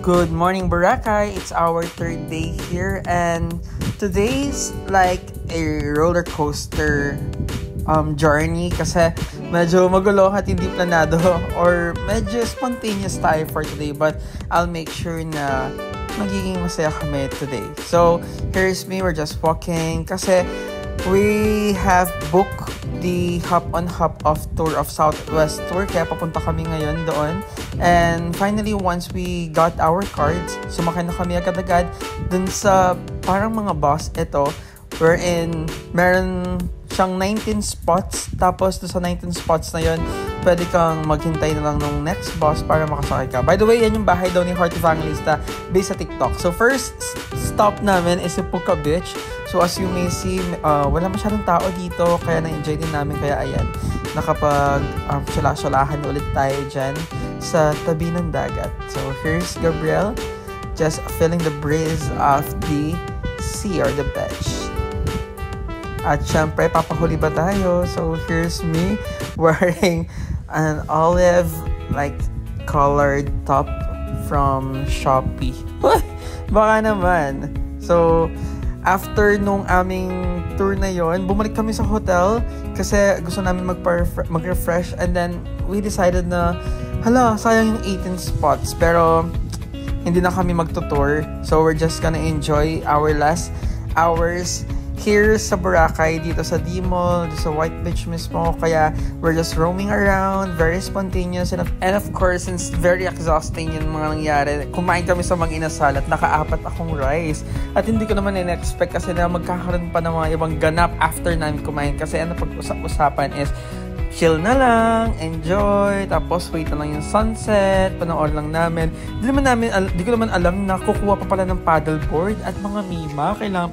Good morning, Boracay. It's our third day here, and today's like a roller coaster journey kasi medyo magulo at hindi planado or medyo spontaneous tayo for today, but I'll make sure na magiging masaya kami today. So, here's me. We're just walking kasi we have booked the hop on hop off tour of Southwest Tour, kaya papunta kami ngayon doon. And finally, once we got our cards, sumakay na kami agad-agad dun sa parang mga bus ito, wherein meron siyang 19 spots. Tapos dun sa 19 spots na yon, pwede kang maghintay na lang nung next bus para makasakay ka. By the way, yan yung bahay daw ni Heart Evangelista based sa TikTok. So first stop namin is Puka Beach. So as you may see, wala masyadong tao dito, kaya na-enjoy din namin. Kaya ayan, nakapag syala-syalahan ulit tayo dyan sa tabi ng dagat. So here's Gabriel, just feeling the breeze of the sea or the beach. At syempre, papahuli ba tayo? So here's me wearing an olive like colored top from Shopee. Baka naman. So after nung aming tour na yon, bumalik kami sa hotel kasi gusto namin mag-refresh, and then we decided na hala, sayang yung 18 spots, pero hindi na kami magtutour. So we're just gonna enjoy our last hours here sa Boracay, dito sa D-Mall, sa White Beach mismo. Kaya we're just roaming around, very spontaneous, and of course, since very exhausting yung mga nangyari, kumain kami sa Mang Inasal at naka-4 akong rice. At hindi ko naman in-expect kasi na magkakaroon pa ng mga ibang ganap after namin kumain, kasi ano pag-usap-usapan is chill na lang, enjoy, tapos wait na lang yung sunset, panoorin lang namin. Di ko naman alam na kukuha pa pala ng paddleboard at mga mima. Kailangan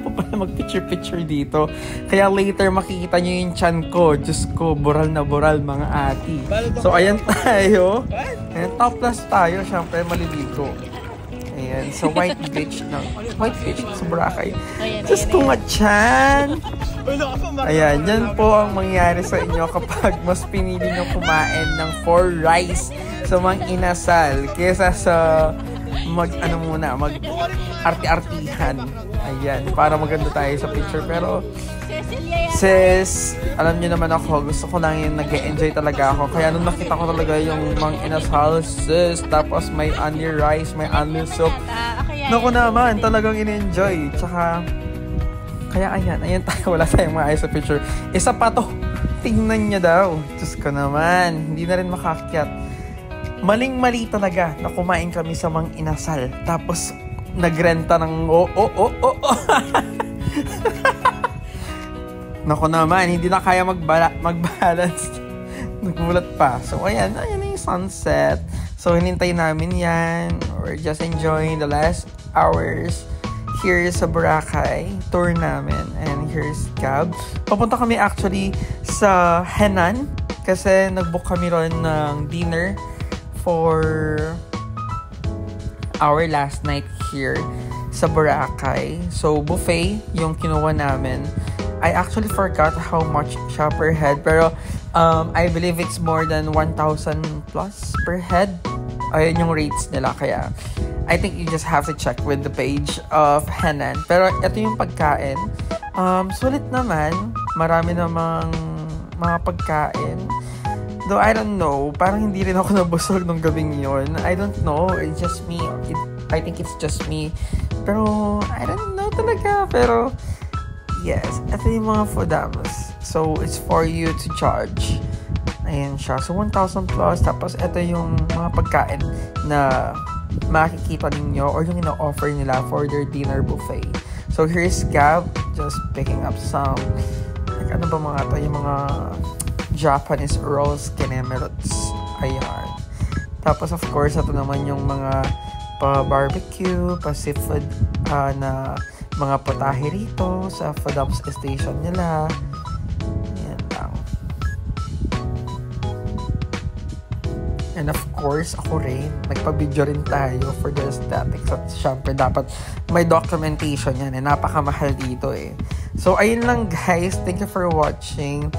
pa pala mag-picture-picture dito. Kaya later makikita nyo yung chan ko. Diyos ko, bural na bural mga ati. So ayan tayo. Ayan, topless tayo. Siyempre maliligo. Ayan, sa White Beach sa Boracay. Diyos ko nga chan. Ayan, yan po ang mangyayari sa inyo kapag mas pinili nyo kumain ng 4 rice sa Mang Inasal kesa sa mag-arti-artihan. Ayan, para maganda tayo sa picture. Pero sis, alam nyo naman ako, gusto ko lang yung nag-enjoy talaga ako. Kaya nung nakita ko talaga yung Mang Inasal, sis, tapos may onion rice, may onion soup, naku naman, talagang in-enjoy. Tsaka kaya ayan tayo, wala tayong maayos sa picture. Isa pa to, tingnan niya daw. Diyos ko naman, hindi na rin makakyat. Maling-mali talaga na kumain kami sa Mang Inasal. Tapos, nagrenta ng Naku naman, hindi na kaya mag-balance. Nagmulat pa. So, ayan na yung sunset. So, hinintay namin yan. We're just enjoying the last hours here sa Boracay tour namin. And here's Gab. Papunta kami actually sa Henan kasi nag-book kami ron ng dinner for our last night here sa Boracay. So buffet yung kinuha namin. I actually forgot how much siya per head, pero I believe it's more than 1,000 plus per head. Ayun yung rates nila, kaya I think you just have to check with the page of Henan. Pero ito yung pagkain. Sulit naman. Marami namang mga pagkain. Though I don't know. Parang hindi rin ako nabusog nung gabing yun. I don't know. It's just me. I think it's just me. Pero I don't know talaga. Pero yes. Ito yung mga foodams. So it's for you to judge. Ayan siya. So 1,000 plus. Tapos ito yung mga pagkain na makikita ninyo or yung ina-offer nila for their dinner buffet. So here's Gab just picking up some like ano ba mga to, yung mga Japanese rolls, kinemeruts. Ayan. Tapos of course ito naman yung mga pa-barbecue, pa-seafood na mga potahe rito sa Fadams station nila. Ayan lang. And of course, ako rin, nagpa-video rin tayo for the aesthetics. At syempre, dapat may documentation yan. Napakamahal dito eh. So, ayun lang guys. Thank you for watching.